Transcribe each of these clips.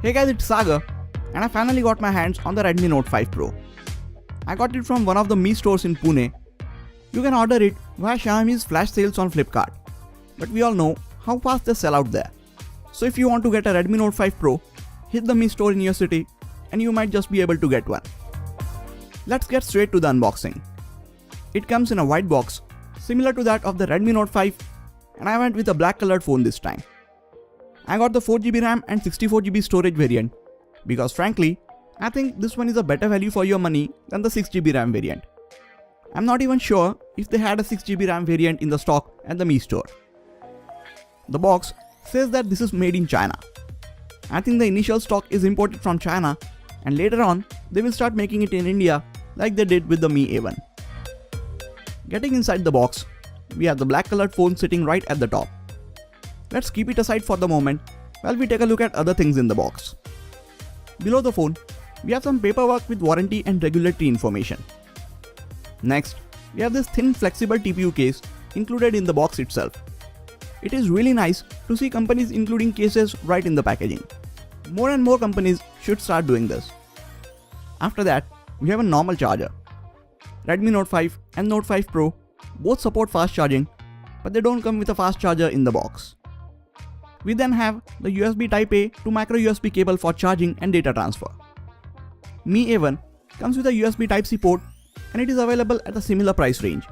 Hey guys, it's Sagar, and I finally got my hands on the Redmi Note 5 Pro. I got it from one of the Mi stores in Pune. You can order it via Xiaomi's flash sales on Flipkart, but we all know how fast they sell out there. So if you want to get a Redmi Note 5 Pro, hit the Mi store in your city and you might just be able to get one. Let's get straight to the unboxing. It comes in a white box, similar to that of the Redmi Note 5, and I went with a black colored phone this time. I got the 4GB RAM and 64GB storage variant because frankly, I think this one is a better value for your money than the 6GB RAM variant. I'm not even sure if they had a 6GB RAM variant in the stock at the Mi store. The box says that this is made in China. I think the initial stock is imported from China and later on they will start making it in India like they did with the Mi A1. Getting inside the box, we have the black colored phone sitting right at the top. Let's keep it aside for the moment while we take a look at other things in the box. Below the phone, we have some paperwork with warranty and regulatory information. Next, we have this thin flexible TPU case included in the box itself. It is really nice to see companies including cases right in the packaging. More and more companies should start doing this. After that, we have a normal charger. Redmi Note 5 and Note 5 Pro both support fast charging, but they don't come with a fast charger in the box. We then have the USB Type-A to micro USB cable for charging and data transfer. Mi A1 comes with a USB Type-C port and it is available at a similar price range.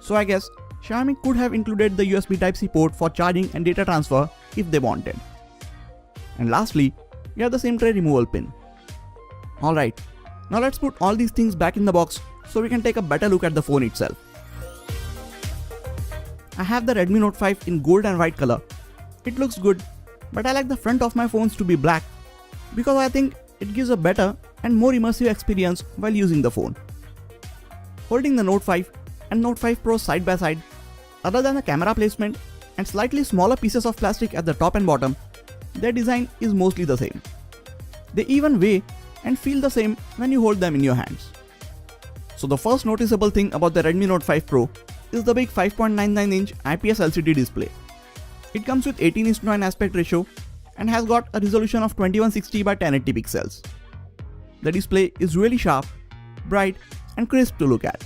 So I guess Xiaomi could have included the USB Type-C port for charging and data transfer if they wanted. And lastly, we have the SIM tray removal pin. Alright, now let's put all these things back in the box so we can take a better look at the phone itself. I have the Redmi Note 5 in gold and white color. It looks good, but I like the front of my phones to be black because I think it gives a better and more immersive experience while using the phone. Holding the Note 5 and Note 5 Pro side by side, other than the camera placement and slightly smaller pieces of plastic at the top and bottom, their design is mostly the same. They even weigh and feel the same when you hold them in your hands. So the first noticeable thing about the Redmi Note 5 Pro is the big 5.99-inch IPS LCD display. It comes with 18:9 aspect ratio and has got a resolution of 2160 by 1080 pixels. The display is really sharp, bright and crisp to look at.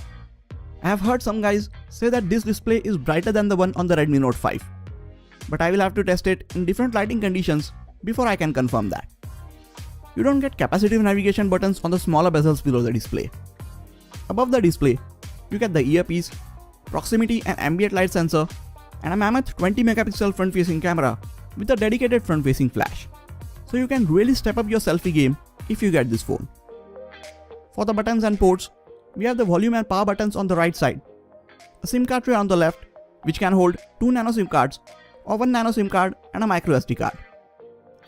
I have heard some guys say that this display is brighter than the one on the Redmi Note 5, but I will have to test it in different lighting conditions before I can confirm that. You don't get capacitive navigation buttons on the smaller bezels below the display. Above the display, you get the earpiece, proximity and ambient light sensor, and a mammoth 20 megapixel front facing camera with a dedicated front facing flash. So you can really step up your selfie game if you get this phone. For the buttons and ports, we have the volume and power buttons on the right side, a SIM card tray on the left which can hold 2 nano SIM cards or 1 nano SIM card and a micro SD card.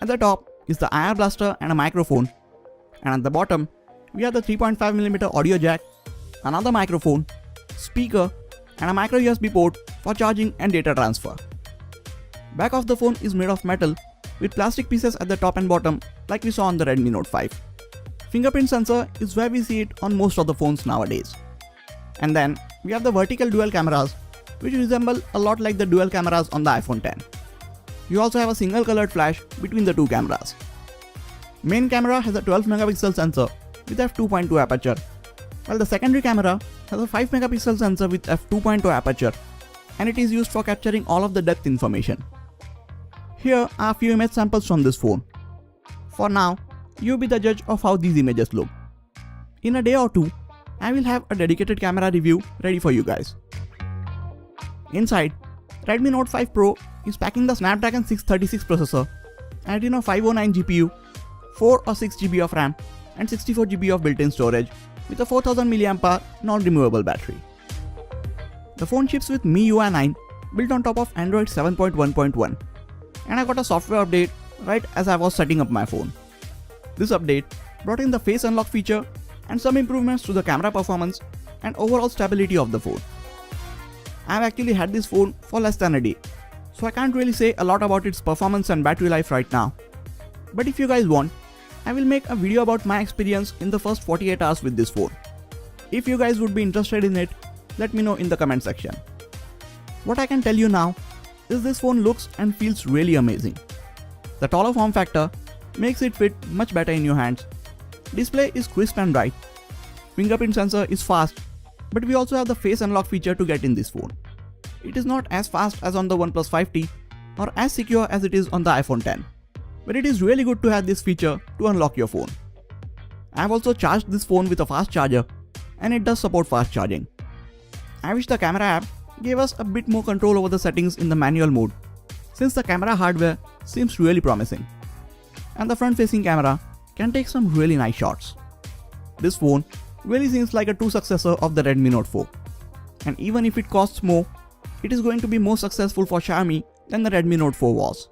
At the top is the IR blaster and a microphone, and at the bottom we have the 3.5mm audio jack, another microphone, speaker and a micro USB port for charging and data transfer. Back of the phone is made of metal with plastic pieces at the top and bottom like we saw on the Redmi Note 5. Fingerprint sensor is where we see it on most of the phones nowadays. And then we have the vertical dual cameras which resemble a lot like the dual cameras on the iPhone X. You also have a single colored flash between the two cameras. Main camera has a 12 megapixel sensor with f2.2 aperture, while the secondary camera has a 5 megapixel sensor with f2.2 aperture, and it is used for capturing all of the depth information. Here are a few image samples from this phone. For now, you be the judge of how these images look. In a day or two, I will have a dedicated camera review ready for you guys. Inside, Redmi Note 5 Pro is packing the Snapdragon 636 processor, Adreno 509 GPU, 4 or 6 GB of RAM and 64 GB of built-in storage with a 4000 mAh non-removable battery. The phone ships with MIUI 9 built on top of Android 7.1.1, and I got a software update right as I was setting up my phone. This update brought in the face unlock feature and some improvements to the camera performance and overall stability of the phone. I have actually had this phone for less than a day, so I can't really say a lot about its performance and battery life right now. But if you guys want, I will make a video about my experience in the first 48 hours with this phone. If you guys would be interested in it, let me know in the comment section. What I can tell you now is this phone looks and feels really amazing. The taller form factor makes it fit much better in your hands. Display is crisp and bright. Fingerprint sensor is fast, but we also have the face unlock feature to get in this phone. It is not as fast as on the OnePlus 5T or as secure as it is on the iPhone 10. But it is really good to have this feature to unlock your phone. I have also charged this phone with a fast charger, and it does support fast charging. I wish the camera app gave us a bit more control over the settings in the manual mode, since the camera hardware seems really promising. And the front facing camera can take some really nice shots. This phone really seems like a true successor of the Redmi Note 4. And even if it costs more, it is going to be more successful for Xiaomi than the Redmi Note 4 was.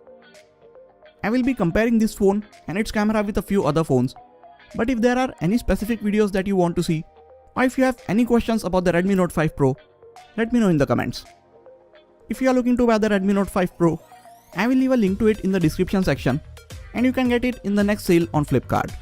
I will be comparing this phone and its camera with a few other phones, but if there are any specific videos that you want to see, or if you have any questions about the Redmi Note 5 Pro, let me know in the comments. If you are looking to buy the Redmi Note 5 Pro, I will leave a link to it in the description section, and you can get it in the next sale on Flipkart.